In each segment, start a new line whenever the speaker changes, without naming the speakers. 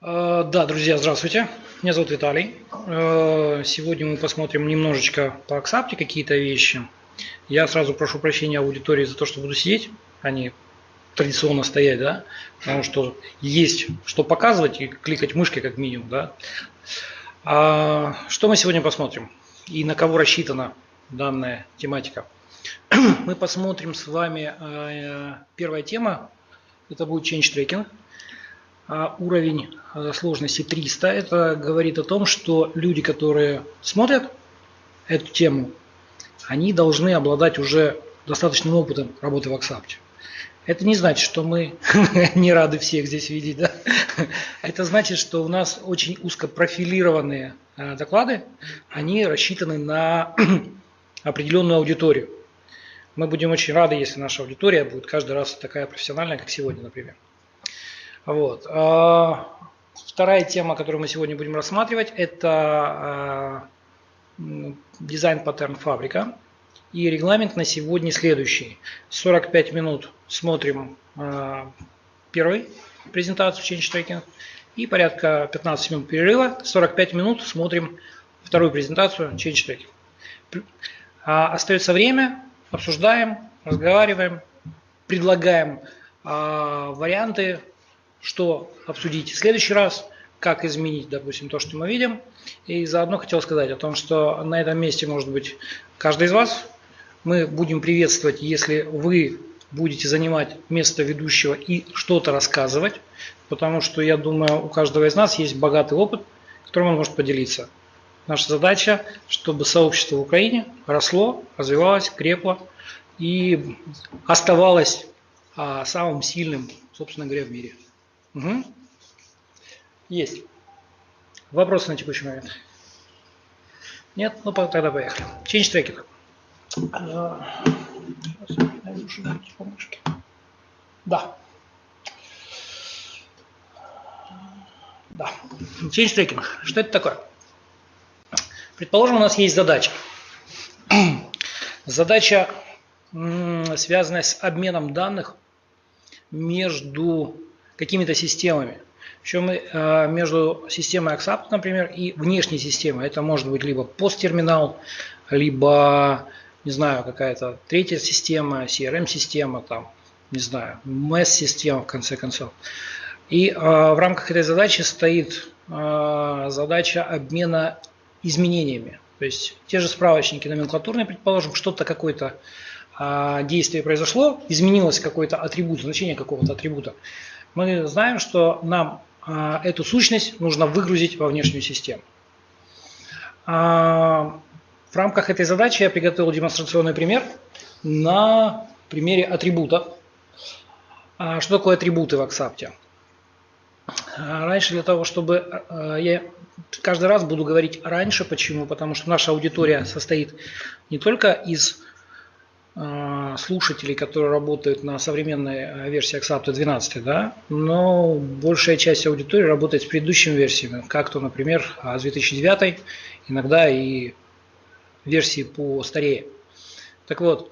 Да, друзья, здравствуйте. Меня зовут Виталий. Сегодня мы посмотрим немножечко по Axapti какие-то вещи. Я сразу прошу прощения аудитории за то, что буду сидеть, а не традиционно стоять, да, потому что есть что показывать и кликать мышкой как минимум, да. Что мы сегодня посмотрим и на кого рассчитана данная тематика? Мы посмотрим с вами первая тема, это будет Change Tracking. Уровень сложности 300. Это говорит о том, что люди, которые смотрят эту тему, они должны обладать уже достаточным опытом работы в Axapti. Это не значит, что мы не рады всех здесь видеть. Да? Это значит, что у нас очень узкопрофилированные доклады, они рассчитаны на определенную аудиторию. Мы будем очень рады, если наша аудитория будет каждый раз такая профессиональная, как сегодня, например. Вот. Вторая тема, которую мы сегодня будем рассматривать, это дизайн паттерн фабрика. И регламент на сегодня следующий. 45 минут смотрим первую презентацию Change Tracking и порядка 15 минут перерыва. 45 минут смотрим вторую презентацию Change Tracking. Остается время, обсуждаем, разговариваем, предлагаем варианты, что обсудить в следующий раз, как изменить, допустим, то, что мы видим. И заодно хотел сказать о том, что на этом месте может быть каждый из вас. Мы будем приветствовать, если вы будете занимать место ведущего и что-то рассказывать, потому что, я думаю, у каждого из нас есть богатый опыт, которым он может поделиться. Наша задача, чтобы сообщество в Украине росло, развивалось, крепло и оставалось самым сильным, собственно говоря, в мире. Угу. Есть. Вопросы на текущий момент? Нет? Ну тогда поехали. Change Tracking. Да. Да. Change Tracking. Что это такое? Предположим, у нас есть задача. Задача, связанная с обменом данных между какими-то системами. Причем между системой Axapti, например, и внешней системой. Это может быть либо посттерминал, либо, не знаю, какая-то третья система, CRM-система, там, не знаю, MES-система, в конце концов. И в рамках этой задачи стоит задача обмена изменениями. То есть те же справочники номенклатурные, предположим, что-то какое-то действие произошло, изменилось какой-то атрибут, значение какого-то атрибута. Мы знаем, что нам эту сущность нужно выгрузить во внешнюю систему. В рамках этой задачи я приготовил демонстрационный пример на примере атрибута. Что такое атрибуты в Axapti? Раньше для того, чтобы я каждый раз буду говорить раньше, почему? Потому что наша аудитория состоит не только из слушателей, которые работают на современной версии Axapti 12, да, но большая часть аудитории работает с предыдущими версиями, как то, например, с 2009, иногда и версии по старее. Так вот,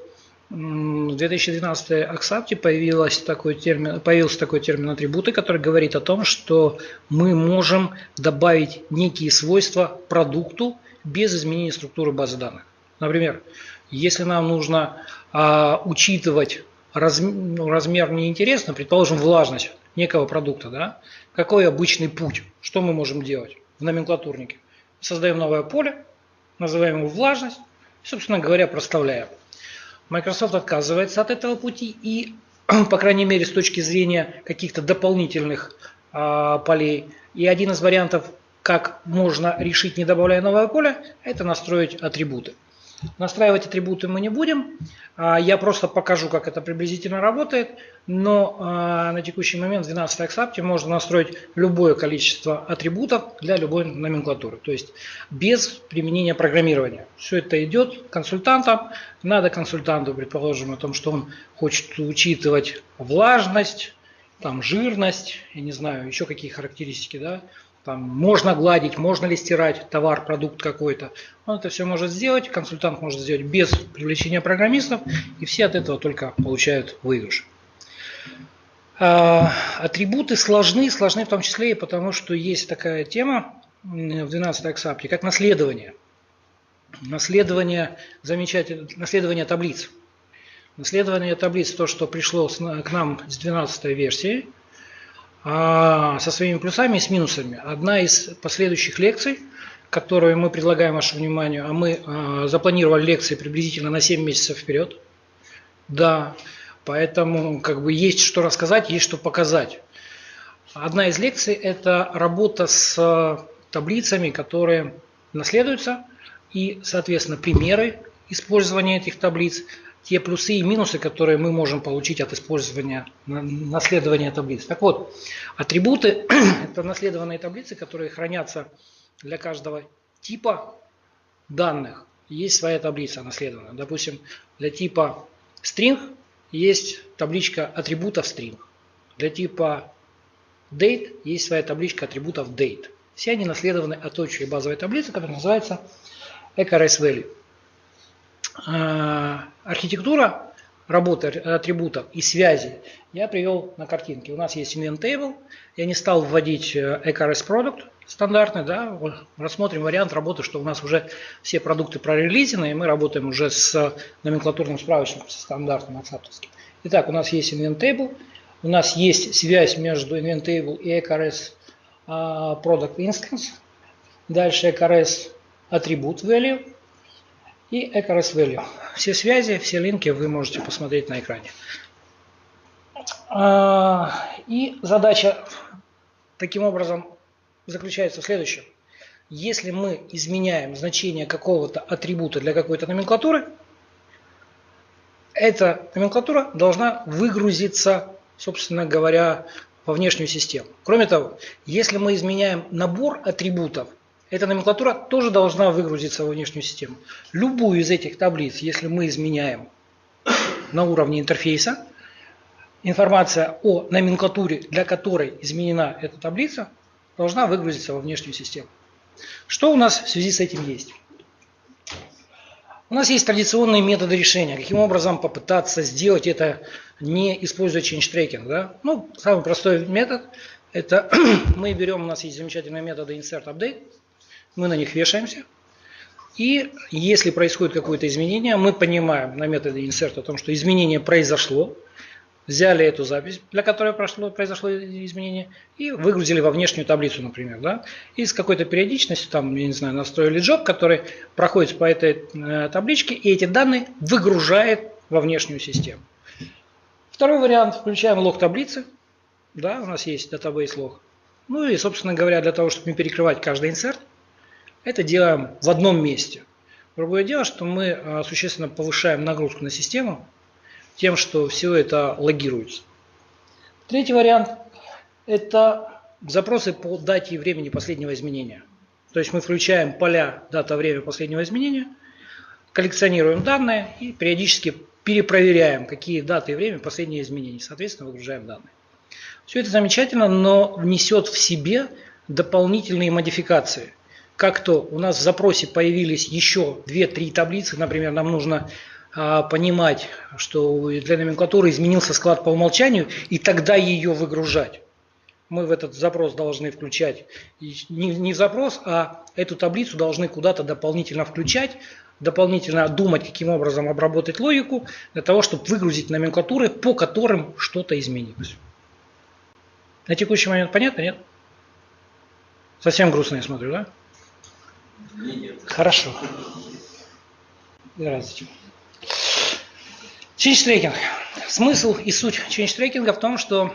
в 2012 Axapti появился такой термин атрибуты, который говорит о том, что мы можем добавить некие свойства продукту без изменения структуры базы данных. Например, если нам нужно учитывать размер неинтересно, предположим, влажность некого продукта, да, какой обычный путь, что мы можем делать в номенклатурнике? Создаем новое поле, называем его влажность, и, собственно говоря, проставляем. Microsoft отказывается от этого пути и, по крайней мере, с точки зрения каких-то дополнительных полей, и один из вариантов, как можно решить, не добавляя новое поле, это настроить атрибуты. Настраивать атрибуты мы не будем, я просто покажу, как это приблизительно работает, но на текущий момент в 12 Axapti можно настроить любое количество атрибутов для любой номенклатуры, то есть без применения программирования. Все это идет консультантам, надо консультанту, предположим, о том, что он хочет учитывать влажность, там, жирность, я не знаю, еще какие характеристики, да. Там можно гладить, можно ли стирать товар, продукт какой-то. Он это все может сделать, консультант может сделать без привлечения программистов, и все от этого только получают выигрыш. Атрибуты сложны в том числе и потому, что есть такая тема в 12-й аксапте, как наследование. Наследование таблиц. Наследование таблиц, то, что пришло к нам с 12-й версии, со своими плюсами и с минусами. Одна из последующих лекций, которую мы предлагаем вашему вниманию, а мы запланировали лекции приблизительно на 7 месяцев вперед. Да, поэтому как бы есть что рассказать, есть что показать. Одна из лекций – это работа с таблицами, которые наследуются, и, соответственно, примеры использования этих таблиц, те плюсы и минусы, которые мы можем получить от использования наследования таблиц. Так вот, атрибуты – это наследованные таблицы, которые хранятся для каждого типа данных. Есть своя таблица наследованная. Допустим, для типа string есть табличка атрибутов string. Для типа date есть своя табличка атрибутов date. Все они наследованы от той базовой таблицы, которая называется ECRS Value. Архитектура работы атрибутов и связи я привел на картинке. У нас есть invent table. Я не стал вводить ECRS Product стандартный. Да? Рассмотрим вариант работы, что у нас уже все продукты прорелизены, и мы работаем уже с номенклатурным справочником, со стандартным аксаптовским. Итак, у нас есть invent table. У нас есть связь между invent table и ECRS Product Instance. Дальше ECRS Attribute Value и ECRS Value. Все связи, все линки вы можете посмотреть на экране. И задача таким образом заключается в следующем. Если мы изменяем значение какого-то атрибута для какой-то номенклатуры, эта номенклатура должна выгрузиться, собственно говоря, во внешнюю систему. Кроме того, если мы изменяем набор атрибутов, эта номенклатура тоже должна выгрузиться во внешнюю систему. Любую из этих таблиц, если мы изменяем на уровне интерфейса, информация о номенклатуре, для которой изменена эта таблица, должна выгрузиться во внешнюю систему. Что у нас в связи с этим есть? У нас есть традиционные методы решения. Каким образом попытаться сделать это, не используя change tracking. Да? Ну, самый простой метод – это мы берем, у нас есть замечательные методы insert, update. Мы на них вешаемся. И если происходит какое-то изменение, мы понимаем на методе insert о том, что изменение произошло. Взяли эту запись, для которой произошло изменение, и выгрузили во внешнюю таблицу, например. Да? И с какой-то периодичностью, там, я не знаю, настроили job, который проходит по этой табличке, и эти данные выгружает во внешнюю систему. Второй вариант. Включаем лог таблицы. Да, у нас есть database лог. Ну и, собственно говоря, для того, чтобы не перекрывать каждый insert, это делаем в одном месте. Другое дело, что мы существенно повышаем нагрузку на систему тем, что все это логируется. Третий вариант – это запросы по дате и времени последнего изменения. То есть мы включаем поля дата, время последнего изменения, коллекционируем данные и периодически перепроверяем, какие даты и время последнего изменения. Соответственно, выгружаем данные. Все это замечательно, но несет в себе дополнительные модификации. Как то у нас в запросе появились еще 2-3 таблицы, например, нам нужно понимать, что для номенклатуры изменился склад по умолчанию, и тогда ее выгружать. Мы в этот запрос должны включать не в запрос, а эту таблицу должны куда-то дополнительно включать, дополнительно думать, каким образом обработать логику, для того, чтобы выгрузить номенклатуры, по которым что-то изменилось. На текущий момент понятно, нет? Совсем грустно я смотрю, да?
Нет.
Хорошо. Здравствуйте. Change tracking. Смысл и суть change tracking в том, что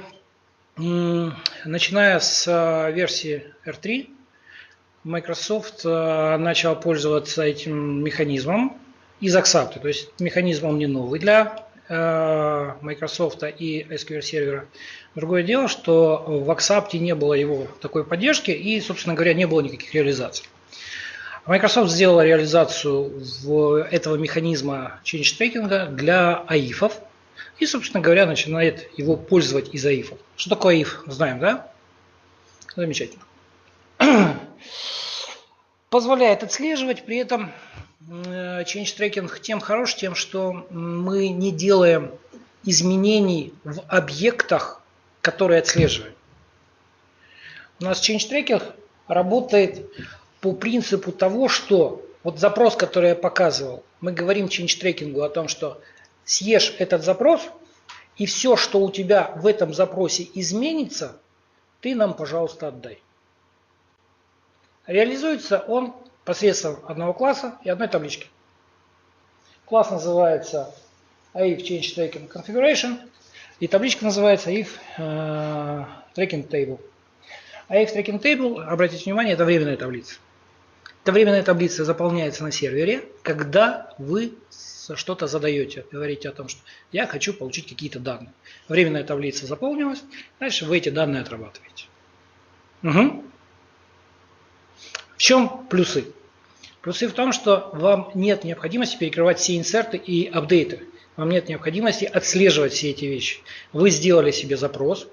начиная с версии R3 Microsoft начал пользоваться этим механизмом из Axapta. То есть механизм он не новый для Microsoft и SQL сервера. Другое дело, что в Axapta не было его такой поддержки и, собственно говоря, не было никаких реализаций. Microsoft сделала реализацию этого механизма change tracking для аифов и, собственно говоря, начинает его пользовать из аифов. Что такое аиф? Знаем, да? Замечательно. Позволяет отслеживать, при этом change tracking тем хорош, тем, что мы не делаем изменений в объектах которые отслеживаем. У нас change tracking работает по принципу того, что вот запрос, который я показывал, мы говорим change tracking о том, что съешь этот запрос, и все, что у тебя в этом запросе изменится, ты нам, пожалуйста, отдай. Реализуется он посредством одного класса и одной таблички. Класс называется if change tracking configuration, и табличка называется if tracking table. А if tracking table, обратите внимание, это временная таблица. Эта временная таблица заполняется на сервере, когда вы что-то задаете, говорите о том, что я хочу получить какие-то данные. Временная таблица заполнилась, дальше вы эти данные отрабатываете. Угу. В чем плюсы? Плюсы в том, что вам нет необходимости перекрывать все инсерты и апдейты. Вам нет необходимости отслеживать все эти вещи. Вы сделали себе запрос,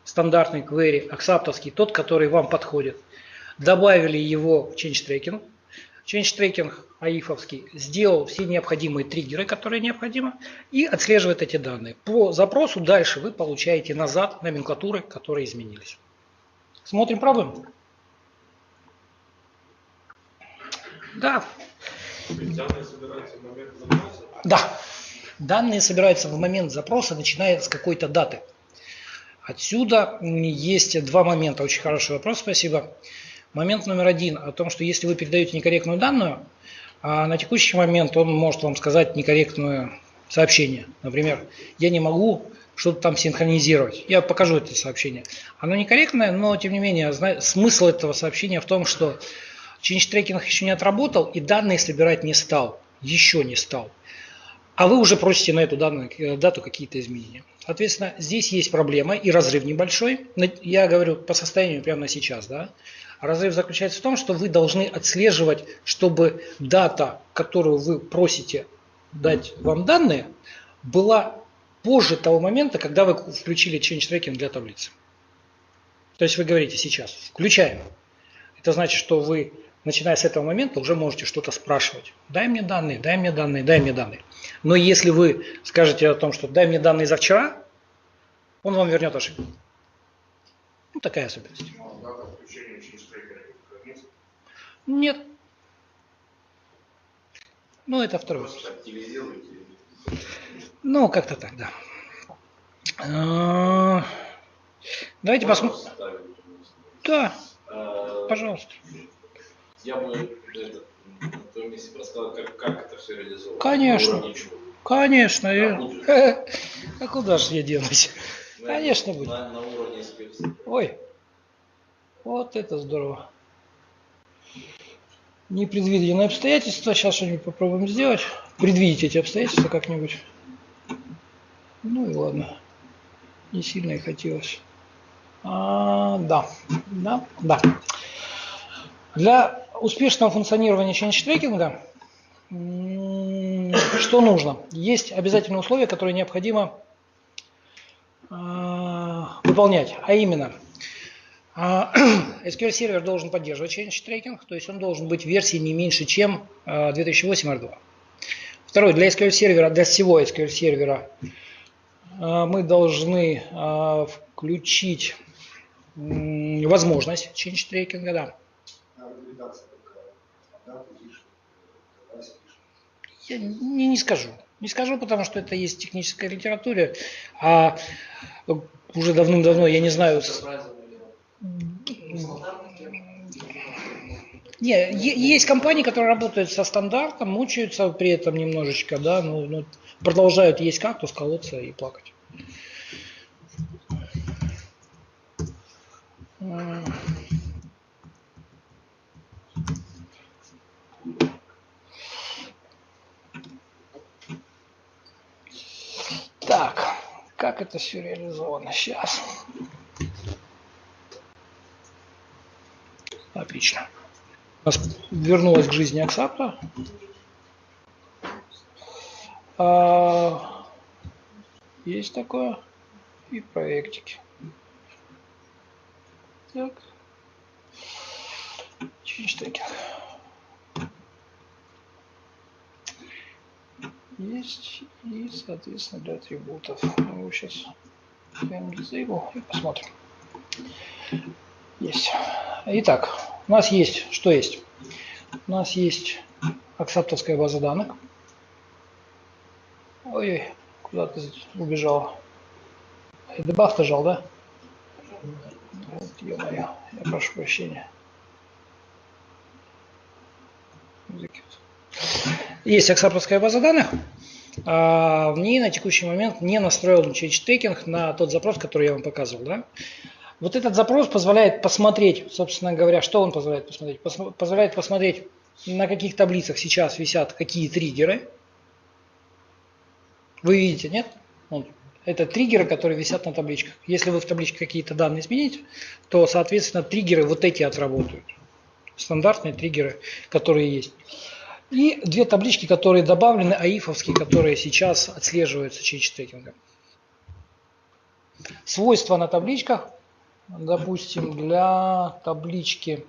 стандартный query, аксаптовский, тот, который вам подходит. Добавили его в change tracking. Change tracking аифовский сделал все необходимые триггеры, которые необходимы, и отслеживает эти данные. По запросу дальше вы получаете назад номенклатуры, которые изменились. Смотрим, пробуем. Да.
Данные собираются в момент запроса?
Да. Данные собираются в момент запроса, начиная с какой-то даты. Отсюда есть два момента. Очень хороший вопрос, спасибо. Момент номер один о том, что если вы передаете некорректную данную, на текущий момент он может вам сказать некорректное сообщение. Например, я не могу что-то там синхронизировать. Я покажу это сообщение. Оно некорректное, но тем не менее смысл этого сообщения в том, что change tracking еще не отработал и данные собирать не стал. Еще не стал. А вы уже просите на эту дату какие-то изменения. Соответственно, здесь есть проблема и разрыв небольшой. Я говорю по состоянию прямо сейчас. Да? Разрыв заключается в том, что вы должны отслеживать, чтобы дата, которую вы просите дать вам данные, была позже того момента, когда вы включили change tracking для таблицы. То есть вы говорите сейчас, включаем. Это значит, что вы, начиная с этого момента, уже можете что-то спрашивать. Дай мне данные, дай мне данные, дай мне данные. Но если вы скажете о том, что дай мне данные за вчера, он вам вернет ошибку. Ну, такая особенность. Нет. Ну, это второй вопрос. Ну, как-то так, да. Давайте посмотрим. Да, пожалуйста.
Я бы на твоем месте рассказал, как это все реализовано.
Конечно. Конечно. А куда же я денусь? Конечно, будет.
На уровне SQL.
Ой, вот это здорово. Непредвиденные обстоятельства. Сейчас что-нибудь попробуем сделать. Предвидеть эти обстоятельства как-нибудь. Ну и ладно. Не сильно и хотелось. Да. Для успешного функционирования change трекинга что нужно? Есть обязательные условия, которые необходимо выполнять. А именно, SQL сервер должен поддерживать change трекинг, то есть он должен быть в версии не меньше, чем 2008 R2. Второе, для SQL сервера, для всего SQL сервера мы должны включить возможность change трекинга, да. Я не скажу. Не скажу, потому что это есть в технической литературе, а уже давным-давно, я не знаю... Не, есть компании, которые работают со стандартом, мучаются при этом немножечко, да, но продолжают есть кактус, колоться и плакать. Так, как это все реализовано сейчас? Отлично. У нас вернулась к жизни Аксапта. Есть такое. И проектики. Так. Change tracking. Есть. И, соответственно, для атрибутов. Мы его сейчас Disable и посмотрим. Есть. Итак, у нас есть, что есть? У нас есть аксаптовская база данных. Ой, куда ты убежала? Дебаг нажал, да? Вот, ё-моё, я прошу прощения. Есть аксаптовская база данных. В ней на текущий момент не настроен change tracking на тот запрос, который я вам показывал. Да? Вот этот запрос позволяет посмотреть, собственно говоря, что он позволяет посмотреть? Позволяет посмотреть, на каких таблицах сейчас висят какие триггеры. Вы видите, нет? Это триггеры, которые висят на табличках. Если вы в табличке какие-то данные измените, то, соответственно, триггеры вот эти отработают. Стандартные триггеры, которые есть. И две таблички, которые добавлены, аифовские, которые сейчас отслеживаются change трекингом. Свойства на табличках, допустим, для таблички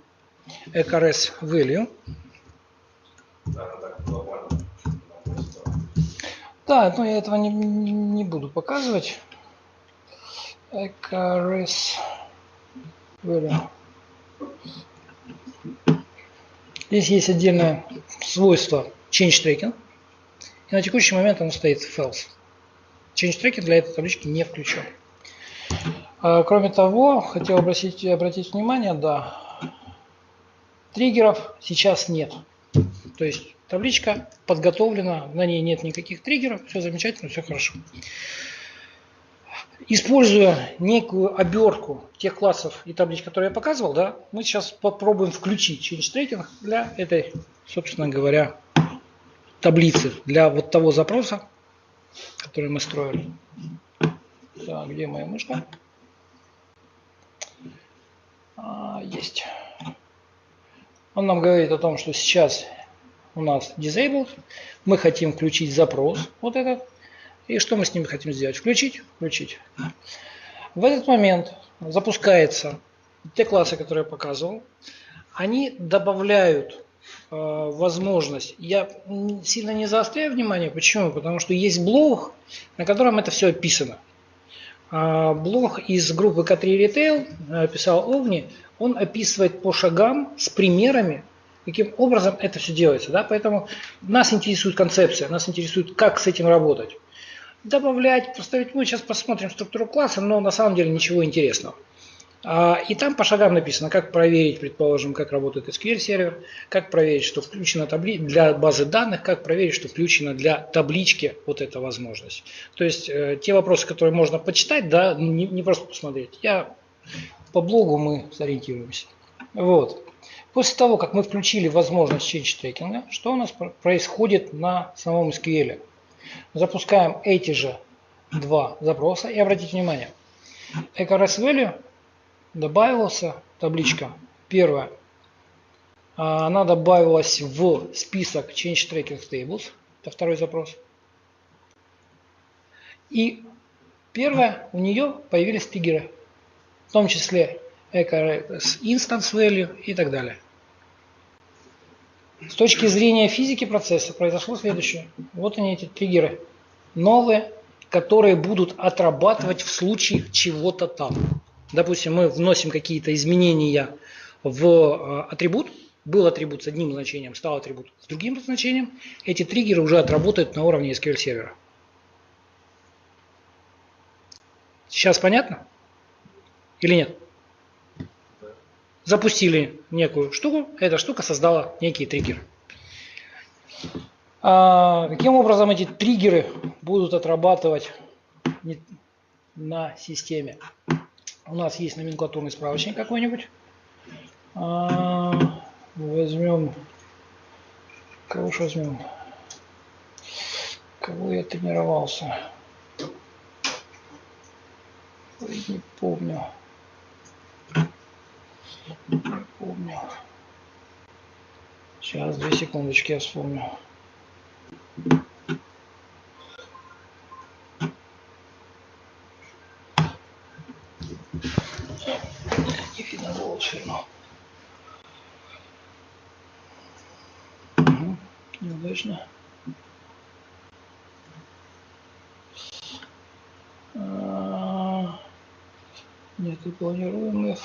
ECRS Value. Да, но я этого не буду показывать. ECRS Value. Здесь есть отдельное свойство change tracking. И на текущий момент оно стоит false. Change tracking для этой таблички не включен. Кроме того, хотел обратить внимание, да, триггеров сейчас нет. То есть табличка подготовлена, на ней нет никаких триггеров, все замечательно, все хорошо. Используя некую обертку тех классов и таблиц, которые я показывал, да, мы сейчас попробуем включить change tracking для этой, собственно говоря, таблицы, для вот того запроса, который мы строили. Так, где моя мышка? Есть. Он нам говорит о том, что сейчас у нас disabled. Мы хотим включить запрос, вот этот. И что мы с ним хотим сделать? Включить? Включить. В этот момент запускаются те классы, которые я показывал. Они добавляют возможность. Я сильно не заостряю внимание. Почему? Потому что есть блог, на котором это все описано. Блог из группы K3 Retail, писал Огни, он описывает по шагам с примерами, каким образом это все делается. Да? Поэтому нас интересует концепция, нас интересует, как с этим работать. Добавлять, поставить, мы сейчас посмотрим структуру класса, но на самом деле ничего интересного. И там по шагам написано, как проверить, предположим, как работает SQL сервер, как проверить, что включена табличка для базы данных, как проверить, что включена для таблички вот эта возможность. То есть те вопросы, которые можно почитать, да, не просто посмотреть. По блогу мы сориентируемся. Вот. После того, как мы включили возможность change трекинга, что у нас происходит на самом SQL? Запускаем эти же два запроса и обратите внимание, ECRS Value добавился табличка. Первая. Она добавилась в список Change Tracking Tables. Это второй запрос. И первая, у нее появились триггеры. В том числе ECRS Instance Value и так далее. С точки зрения физики процесса произошло следующее. Вот они, эти триггеры. Новые, которые будут отрабатывать в случае чего-то там. Допустим, мы вносим какие-то изменения в атрибут. Был атрибут с одним значением, стал атрибут с другим значением. Эти триггеры уже отработают на уровне SQL сервера. Сейчас понятно? Или нет? Запустили некую штуку, эта штука создала некий триггер. Каким образом эти триггеры будут отрабатывать на системе? У нас есть номенклатурный справочник какой-нибудь. Возьмем. Кого же возьмем? Кого я тренировался? Ой, не помню. Не помню. Сейчас, 2 секундочки, я вспомню. Не видно было все равно. Неудачно. Это планируемых.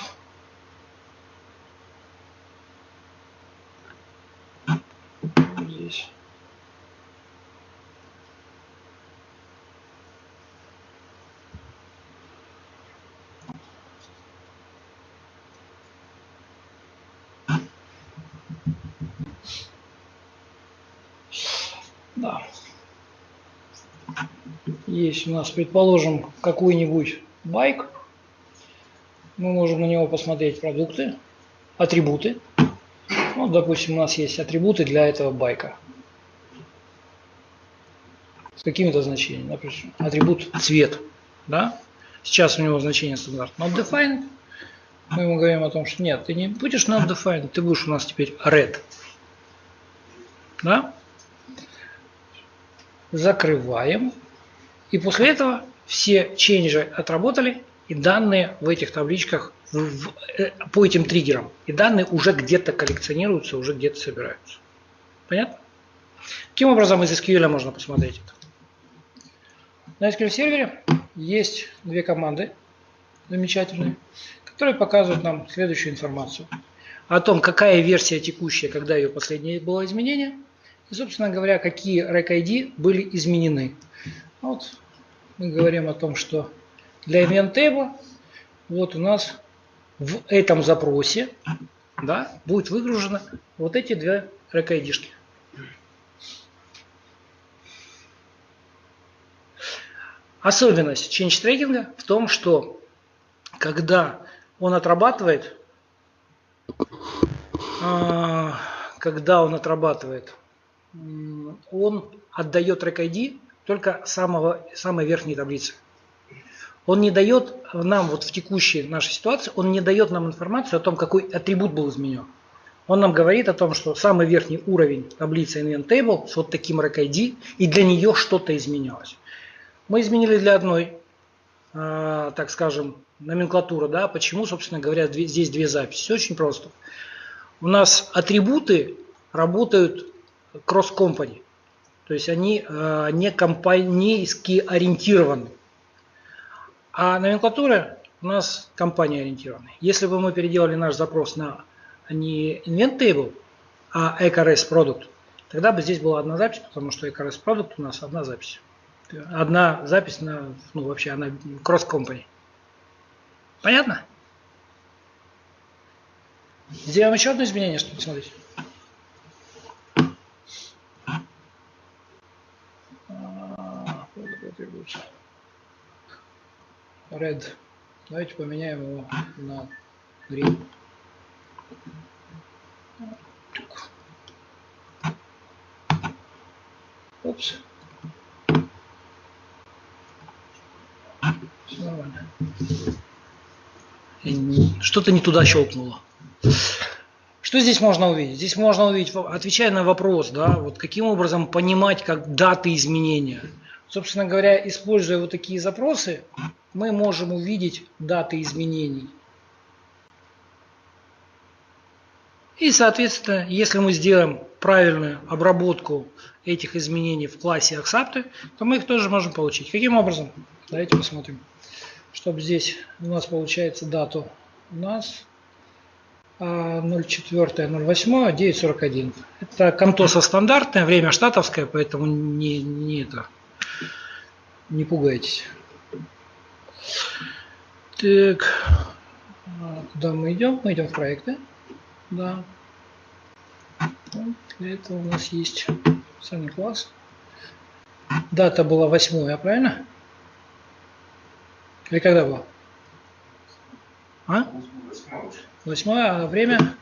Здесь. Да. Есть у нас, предположим, какой-нибудь байк. Мы можем на него посмотреть продукты, атрибуты. Ну, допустим, у нас есть атрибуты для этого байка. С какими-то значениями. Например, атрибут цвет. Да? Сейчас у него значение стандарт not defined. Мы ему говорим о том, что нет, ты не будешь not defined, ты будешь у нас теперь red. Да? Закрываем. И после этого все чейнджи отработали, и данные в этих табличках по этим триггерам. И данные уже где-то коллекционируются, уже где-то собираются. Понятно? Каким образом из SQL можно посмотреть это? На SQL сервере есть две команды замечательные, которые показывают нам следующую информацию. О том, какая версия текущая, когда ее последнее было изменение. И, собственно говоря, какие REC-ID были изменены. Вот мы говорим о том, что для event table вот у нас в этом запросе, да, будет выгружено вот эти две REC-ID-шки. Особенность change трекинга в том, что когда он отрабатывает, он отдает REC-ID только самой верхней таблицы. Он не дает нам, вот в текущей нашей ситуации, он не дает нам информацию о том, какой атрибут был изменен. Он нам говорит о том, что самый верхний уровень таблицы Invent Table с вот таким REC-ID, и для нее что-то изменялось. Мы изменили для одной, так скажем, номенклатуры. Да? Почему, собственно говоря, здесь две записи? Все очень просто. У нас атрибуты работают кросс-компани. То есть они не компанейски ориентированы. А номенклатура у нас компания ориентированы. Если бы мы переделали наш запрос на не Invent Table, а ECRS Product, тогда бы здесь была одна запись, потому что ECRS Product у нас одна запись. Одна запись на, ну вообще она кросс-компани. Понятно? Сделаем еще одно изменение, чтобы посмотреть. Red. Давайте поменяем его на green. Опс. Все нормально. Что-то не туда щелкнуло. Что здесь можно увидеть? Здесь можно увидеть, отвечая на вопрос, да, вот каким образом понимать, как даты изменения. Собственно говоря, используя вот такие запросы, мы можем увидеть даты изменений. И, соответственно, если мы сделаем правильную обработку этих изменений в классе Accept, то мы их тоже можем получить. Каким образом? Давайте посмотрим. Чтобы здесь у нас получается дату. У нас 04.08, 9.41. Это Контоса стандартное, время штатовское, поэтому не пугайтесь. Так, куда мы идем? Мы идем в проекты. Да. Вот для этого у нас есть специальный класс. Дата была 8, правильно? Или когда была? 8, а время?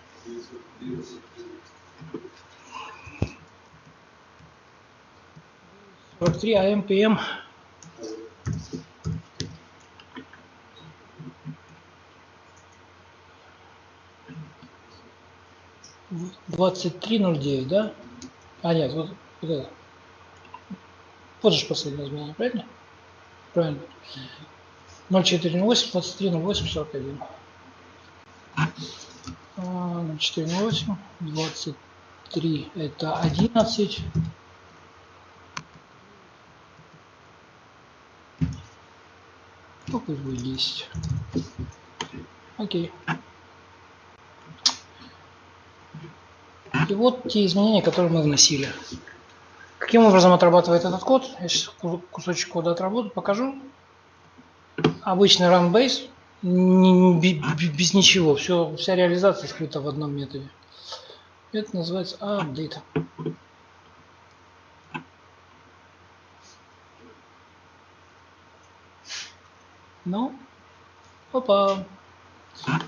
43 АМ, ПМ. В 23.09, да? А нет, вот это. Вот же последнее изменение, правильно? Правильно. 04.08, 23.08, 41. 04.08, 23 это 11. Ну, пусть будет 10. Окей. И вот те изменения, которые мы вносили. Каким образом отрабатывает этот код? Я сейчас кусочек кода отработаю, покажу. Обычный run base, без ничего. Вся реализация скрыта в одном методе. Это называется update. Ну, опа.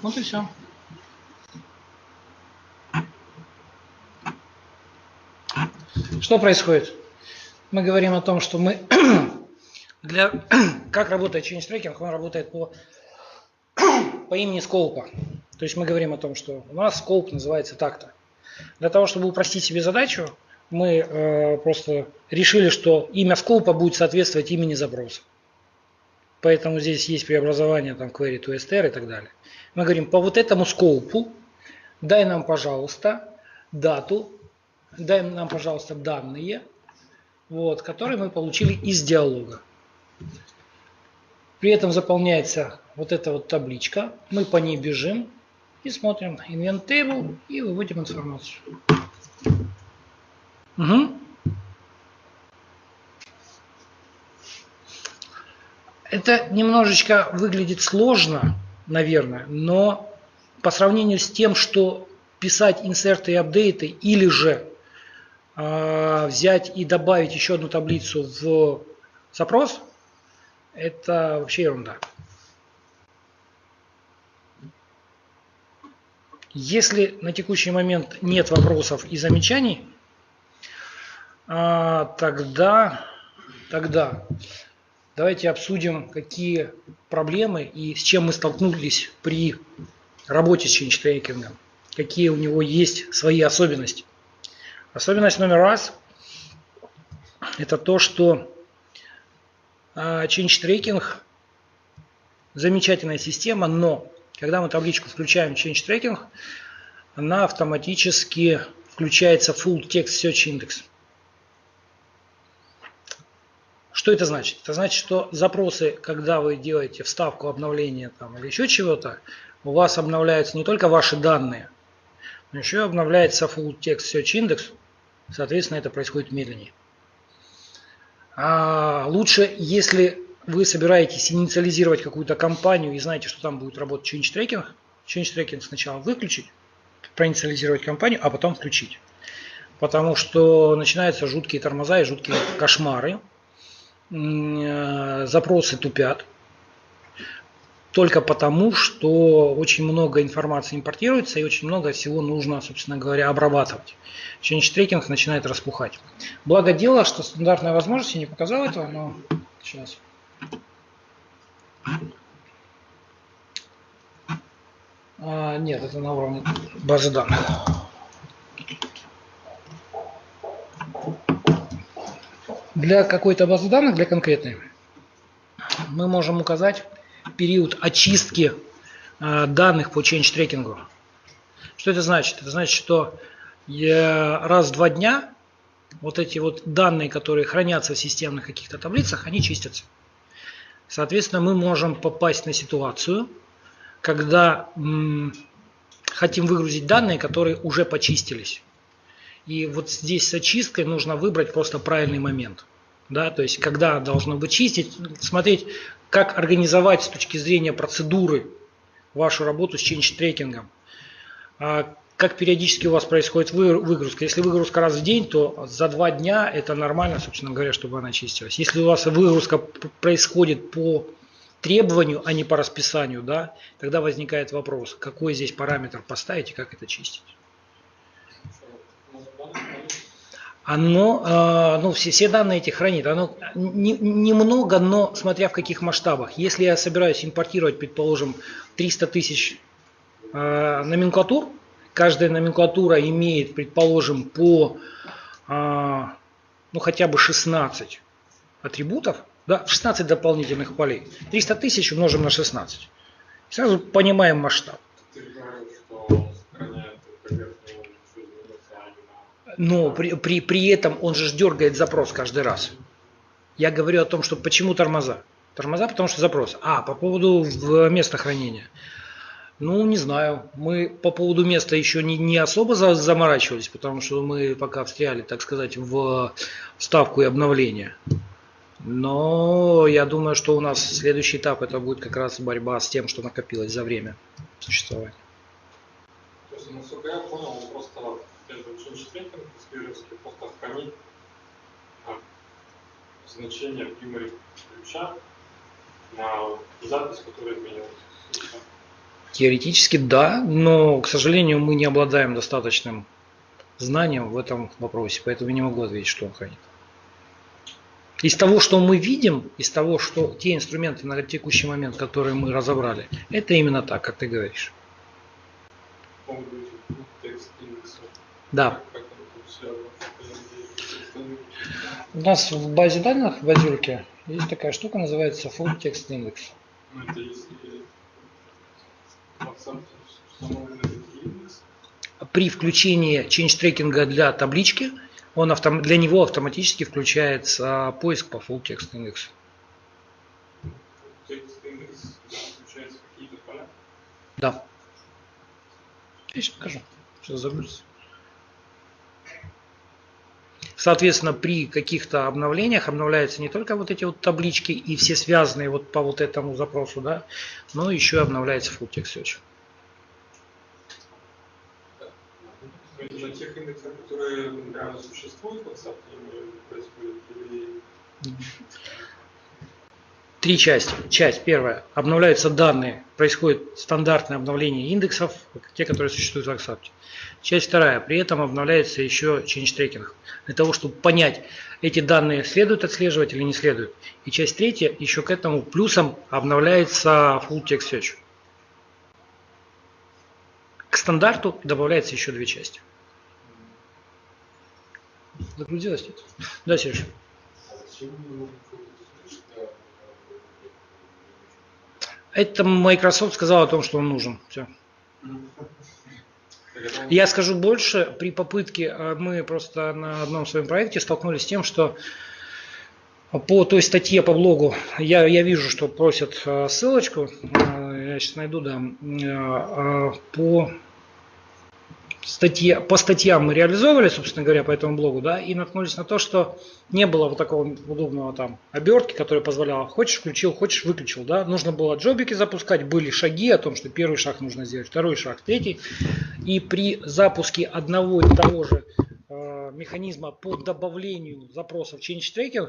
Вот и все. Что происходит? Мы говорим о том, что мы как работает change tracking, он работает по имени скоупа. То есть мы говорим о том, что у нас скоуп называется так-то. Для того, чтобы упростить себе задачу, мы просто решили, что имя скоупа будет соответствовать имени запроса. Поэтому здесь есть преобразование там query to str и так далее. Мы говорим по вот этому скоупу дай нам, пожалуйста, дату, дай нам, пожалуйста, данные, вот, которые мы получили из диалога. При этом заполняется вот эта вот табличка, мы по ней бежим и смотрим invent table и выводим информацию. Угу. Это немножечко выглядит сложно, наверное, но по сравнению с тем, что писать инсерты и апдейты, или же взять и добавить еще одну таблицу в запрос, это вообще ерунда. Если на текущий момент нет вопросов и замечаний, тогда давайте обсудим, какие проблемы и с чем мы столкнулись при работе с change tracking, какие у него есть свои особенности. Особенность номер раз – это то, что change tracking замечательная система, но когда мы табличку включаем change tracking, она автоматически включается full text search index. Что это значит? Это значит, что запросы, когда вы делаете вставку, обновление там, или еще чего-то, у вас обновляются не только ваши данные, но еще обновляется full text search index, соответственно, это происходит медленнее. Лучше, если вы собираетесь инициализировать какую-то компанию и знаете, что там будет работать change tracking сначала выключить, проинициализировать компанию, а потом включить. Потому что начинаются жуткие тормоза и жуткие кошмары. Запросы тупят только потому, что очень много информации импортируется и очень много всего нужно, собственно говоря, обрабатывать. Change tracking начинает распухать. Благо дело, что стандартная возможность, я не показал этого, но сейчас. Нет, это на уровне базы данных. Для какой-то базы данных, для конкретной, мы можем указать период очистки данных по change tracking. Что это значит? Это значит, что раз в 2 дня вот эти вот данные, которые хранятся в системных каких-то таблицах, они чистятся. Соответственно, мы можем попасть на ситуацию, когда хотим выгрузить данные, которые уже почистились. И вот здесь с очисткой нужно выбрать просто правильный момент. Да? То есть, когда должно быть чистить, смотреть, как организовать с точки зрения процедуры вашу работу с change трекингом. Как периодически у вас происходит выгрузка. Если выгрузка раз в день, то за 2 дня это нормально, собственно говоря, чтобы она чистилась. Если у вас выгрузка происходит по требованию, а не по расписанию, да, тогда возникает вопрос, какой здесь параметр поставить и как это чистить. Оно, все данные эти хранит. Оно немного, но смотря в каких масштабах. Если я собираюсь импортировать, предположим, 300 тысяч номенклатур, каждая номенклатура имеет, предположим, по хотя бы 16 атрибутов, да, 16 дополнительных полей. 300 тысяч умножим на 16. Сразу понимаем масштаб. Но при этом он же дергает запрос каждый раз. Я говорю о том, что почему тормоза. Тормоза, потому что запрос. По поводу места хранения. Ну, не знаю. Мы по поводу места еще не особо заморачивались, потому что мы пока встряли, так сказать, в вставку и обновление. Но я думаю, что у нас следующий этап это будет как раз борьба с тем, что накопилось за время существования.
То есть, насколько я понял, он просто между change tracking и просто хранит значение primary ключа на запись, которая изменилась.
Теоретически да, но, к сожалению, мы не обладаем достаточным знанием в этом вопросе, поэтому не могу ответить, что он хранит. Из того, что мы видим, из того, что те инструменты на текущий момент, которые мы разобрали, это именно так, как ты говоришь.
Могут быть текст индексы.
Да.
Как это связано с
У нас в базе данных в Azure есть такая штука, называется Full Text Index.
Ну, это если установлены такие индексы.
При включении change трекинга для таблички, для него автоматически включается поиск по Full Text Index.
Текст индекс включается какие-то поля?
Да. Я сейчас покажу. Сейчас загрузится. Соответственно, при каких-то обновлениях обновляются не только вот эти вот таблички и все связанные вот по вот этому запросу, да, но еще обновляется Full Text Search.
Это на тех индексах, которые реально существуют, в WhatsApp, происходит, или...
Три части. Часть первая. Обновляются данные. Происходит стандартное обновление индексов, те, которые существуют в WhatsApp. Часть вторая. При этом обновляется еще change трекинг. Для того, чтобы понять, эти данные следует отслеживать или не следует. И часть третья. Еще к этому плюсом обновляется Full Text Search. К стандарту добавляется еще две части. Загрузилось? Да, Сереж? Это Microsoft сказал о том, что он нужен. Все. Я скажу больше. При попытке мы просто на одном своем проекте столкнулись с тем, что по той статье по блогу я вижу, что просят ссылочку. Я сейчас найду, да. По статьям мы реализовывали, собственно говоря, по этому блогу, да, и наткнулись на то, что не было вот такого удобного там обертки, которая позволяла, хочешь включил, хочешь выключил, да, нужно было джобики запускать, были шаги о том, что первый шаг нужно сделать, второй шаг, третий, и при запуске одного и того же механизма по добавлению запросов change tracking,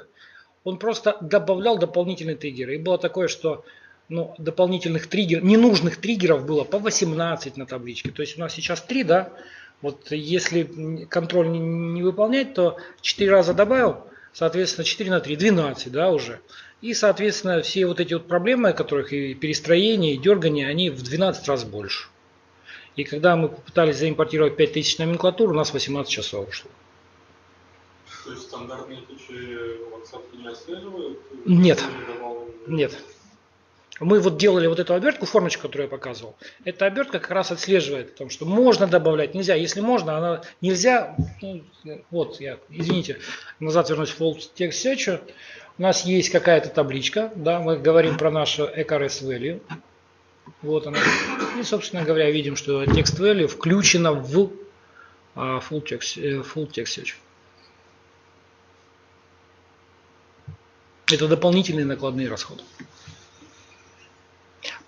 он просто добавлял дополнительные триггеры, и было такое, что дополнительных триггеров, ненужных триггеров было по 18 на табличке. То есть у нас сейчас 3, да? Вот если контроль не выполнять, то 4 раза добавил, соответственно 4 на 3, 12, да, уже. И, соответственно, все вот эти вот проблемы, которых и перестроение, и дергание, они в 12 раз больше. И когда мы попытались заимпортировать 5000 номенклатур, у нас 18 часов ушло.
То есть стандартные фичи WhatsApp не отслеживают?
Нет. Нет. Мы вот делали вот эту обертку, формочку, которую я показывал. Эта обертка как раз отслеживает, потому что можно добавлять, нельзя. Если можно, она нельзя. Вот, извините, назад вернусь в Full Text Search. У нас есть какая-то табличка, да, мы говорим про нашу ECRS Value. Вот она. И, собственно говоря, видим, что text value включена в Full Text Search. Это дополнительные накладные расходы.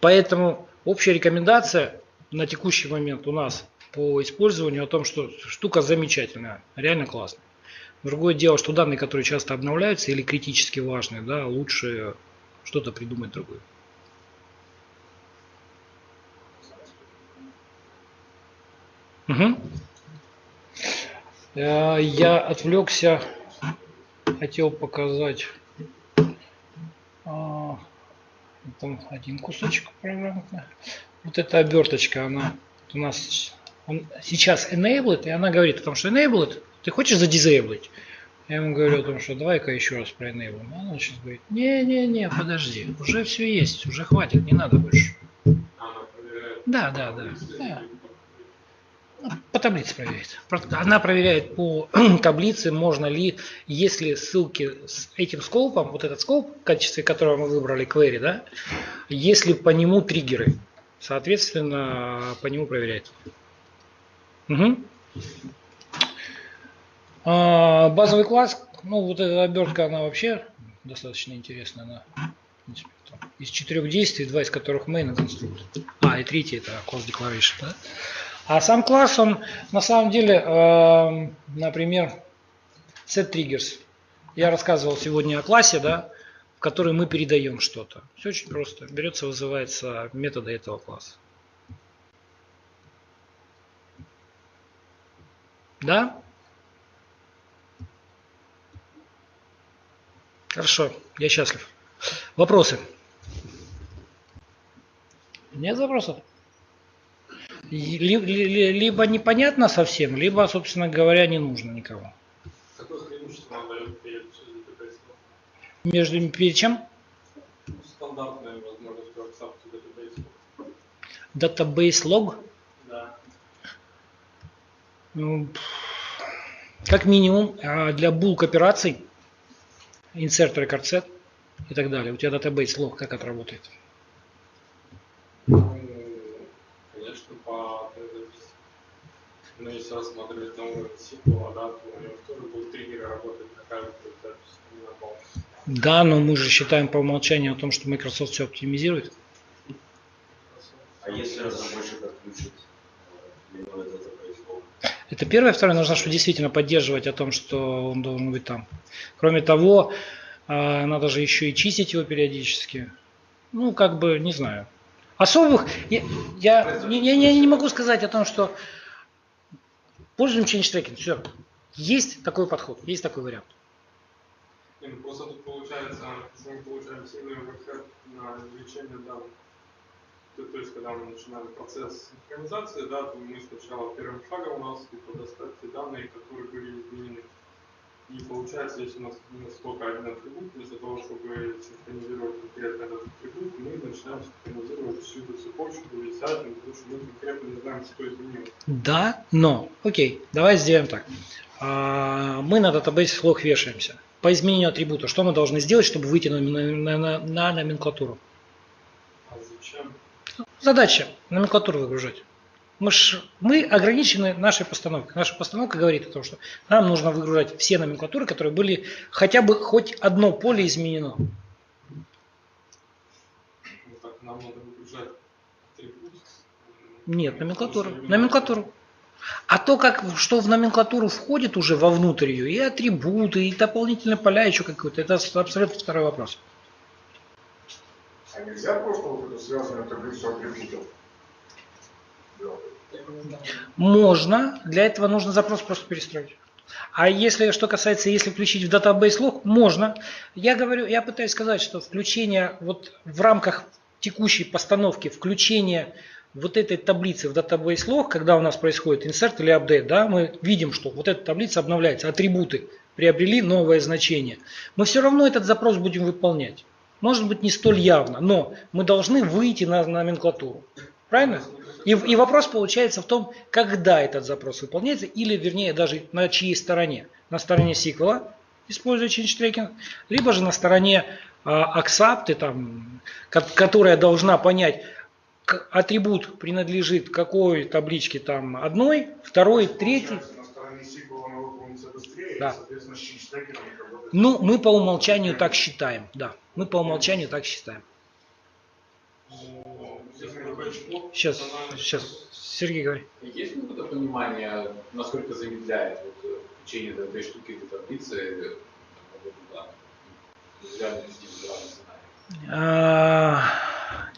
Поэтому общая рекомендация на текущий момент у нас по использованию о том, что штука замечательная, реально классная. Другое дело, что данные, которые часто обновляются или критически важные, да, лучше что-то придумать другое. Угу. Я отвлекся, хотел показать. Там один кусочек программы. Вот эта оберточка, она у нас сейчас enabled, и она говорит о том, что enabled, ты хочешь задизейблить? Я ему говорю о том, что давай-ка еще раз про enable. Она сейчас говорит, не, подожди, уже все есть, уже хватит, не надо больше. Да. По таблице проверяет. Она проверяет по таблице, можно ли, если ссылки с этим скопом, вот этот скоп, в качестве которого мы выбрали query, да, если по нему триггеры. соответственно, по нему проверяет. Угу. Базовый класс, ну вот эта обертка, она вообще достаточно интересная. Она, в принципе, там, из 4 действий, 2 из которых main и конструктор. И третий это class declaration. Да? А сам класс, он на самом деле, например, set triggers. Я рассказывал сегодня о классе, да, в который мы передаем что-то. Все очень просто. Берется, вызывается методы этого класса. Да? Хорошо, я счастлив. Вопросы? Нет вопросов? Либо непонятно совсем, либо, собственно говоря, не нужно никого.
Какое преимущество нам дает перед database?
Перед чем?
Стандартная возможность WhatsApp database.
Database log?
Да.
Как минимум для bulk операций, insert, record set и так далее. У тебя database log как это работает?
Конечно, но если рассматривать на уровне SQL, да, то у него тоже будут триггеры работать на каждую запись, не на полностью.
Да, но мы же считаем по умолчанию о том, что Microsoft все оптимизирует.
А если разработчик отключит именно этот database log?
Это первое. Второе, нужно что действительно поддерживать о том, что он должен быть там. Кроме того, надо же еще и чистить его периодически. Ну, как бы, не знаю. Особых, я не могу сказать о том, что пользуем change tracking. Все. Есть такой подход, есть такой вариант.
Просто тут получается, мы получаем сильный overhead на извлечение данных. То есть, когда мы начинаем процесс синхронизации, да, то мы сначала первым шагом у нас достать те данные, которые были изменены. И получается, если у нас минус только один атрибут, вместо того, чтобы синхронизировать конкретно этот атрибут, мы начинаем синхронизировать всю эту цепочку, висать, потому что мы конкретно не знаем, что изменилось.
Да, но, окей, давай сделаем так. Мы на database log вешаемся. По изменению атрибута, что мы должны сделать, чтобы выйти на номенклатуру?
А зачем?
Задача номенклатуру выгружать. Мы ограничены нашей постановкой. Наша постановка говорит о том, что нам нужно выгружать все номенклатуры, которые были хотя бы хоть одно поле изменено.
Ну, так, нам надо выгружать атрибут.
Нет, номенклатуру. А то, что в номенклатуру входит уже вовнутрь ее, и атрибуты, и дополнительные поля еще какое-то, это абсолютно второй вопрос.
А нельзя просто вот эту связанную таблицу атрибутов?
Можно. Для этого нужно запрос просто перестроить. А если, что касается, если включить в database log, можно. Я пытаюсь сказать, что включение вот в рамках текущей постановки, включение вот этой таблицы в database log, когда у нас происходит insert или update, да, мы видим, что вот эта таблица обновляется, атрибуты приобрели новое значение. Мы все равно этот запрос будем выполнять. Может быть, не столь явно, но мы должны выйти на номенклатуру. Правильно? И вопрос получается в том, когда этот запрос выполняется, или, вернее, даже на чьей стороне. На стороне SQL, используя change tracking, либо же на стороне accept, там, которая должна понять, атрибут принадлежит какой табличке там одной, второй, третьей.
На стороне SQL она выполнится быстрее,
да.
И, соответственно, с change tracking работает.
Ну, мы по умолчанию так считаем, да. Мы по умолчанию так считаем. Сейчас, Сергей, говори.
Есть ли какое-то понимание, насколько замедляет включение этой штуки в таблицы?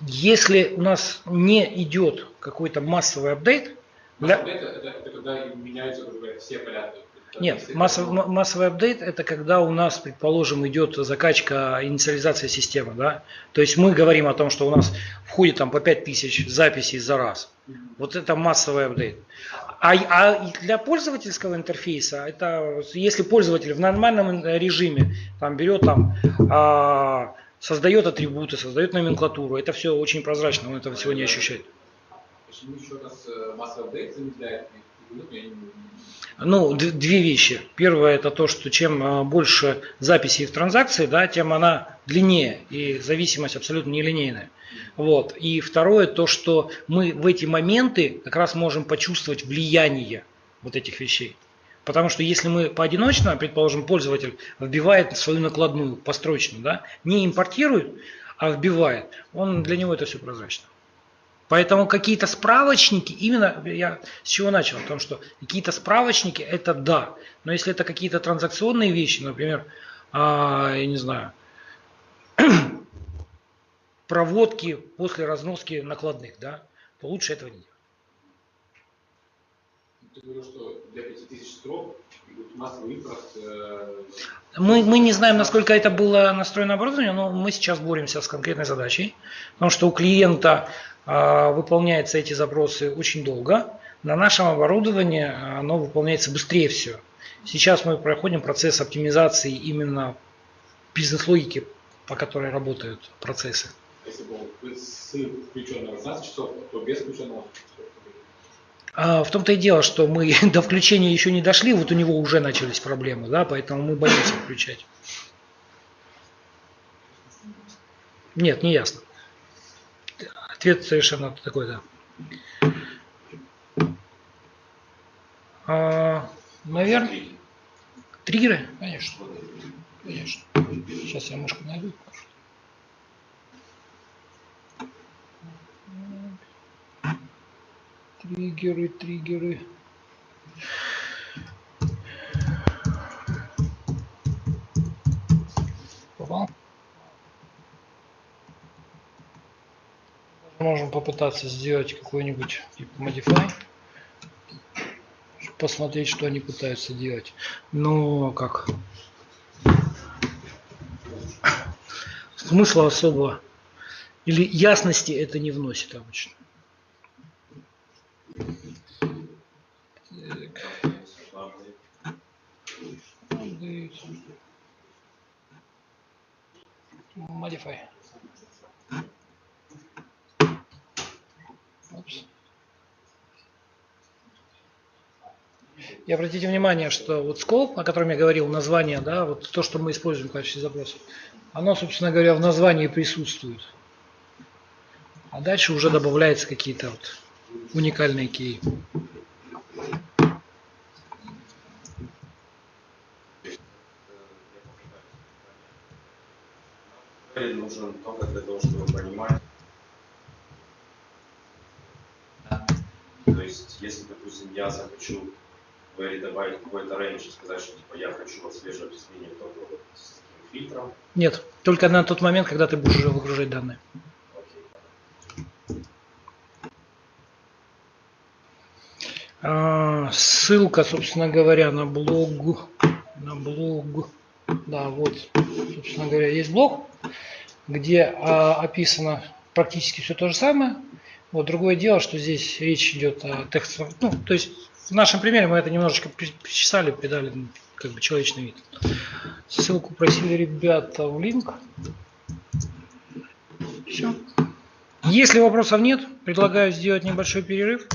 Если у нас не идет какой-то массовый апдейт,
это когда меняются, грубо говоря, все порядки.
Нет, массовый апдейт это когда у нас, предположим, идет закачка, инициализация системы. Да? То есть мы говорим о том, что у нас входит там по 5000 записей за раз. Вот это массовый апдейт. А для пользовательского интерфейса, это если пользователь в нормальном режиме там берет, там, создает атрибуты, создает номенклатуру, это все очень прозрачно, он этого всего не ощущает.
Почему еще раз массовый апдейт замедляет?
Ну, две вещи. Первое это то, что чем больше записей в транзакции, да, тем она длиннее, и зависимость абсолютно нелинейная. Вот. И второе то, что мы в эти моменты как раз можем почувствовать влияние вот этих вещей. Потому что если мы поодиночно, предположим, пользователь вбивает свою накладную построчно, да, не импортирует, а вбивает, для него это все прозрачно. Поэтому какие-то справочники, именно я с чего начал, о том, что какие-то справочники это да, но если это какие-то транзакционные вещи, например, я не знаю, проводки после разноски накладных, да, то лучше этого не делать.
Ты говорил, что для 5000 строк массовый импорт...
Мы не знаем, насколько это было настроено оборудование, но мы сейчас боремся с конкретной задачей, потому что у клиента выполняются эти запросы очень долго. На нашем оборудовании оно выполняется быстрее всего. Сейчас мы проходим процесс оптимизации именно бизнес-логики, по которой работают процессы.
Если был с включенного 16 часов, то без включенного...
В том-то и дело, что мы до включения еще не дошли, вот у него уже начались проблемы, да, поэтому мы боимся включать. Нет, не ясно. Ответ совершенно такой, да. Наверное, триггеры? Конечно. Конечно. Сейчас я мышку найду. Триггеры. Попал? Можем попытаться сделать какой-нибудь типа modify, посмотреть, что они пытаются делать. Но как? Смысла особого или ясности это не вносит обычно. Modify. И обратите внимание, что вот scope, о котором я говорил, название, да, вот то, что мы используем в качестве запроса, оно, собственно говоря, в названии присутствует. А дальше уже добавляются какие-то вот уникальные кей.
Нужен только для того, чтобы понимать. То есть, если, допустим, я захочу добавить какой-то рейндж и сказать, что типа я хочу отслеживать изменения только вот с таким фильтром.
Нет, только на тот момент, когда ты будешь уже выгружать данные. Ссылка, собственно говоря, на блог. Да, вот, собственно говоря, есть блог, где описано практически все то же самое. Вот другое дело, что здесь речь идет о текстовом, то есть в нашем примере мы это немножечко причесали, придали как бы человечный вид. Ссылку просили ребята в линк. Все. Если вопросов нет, предлагаю сделать небольшой перерыв.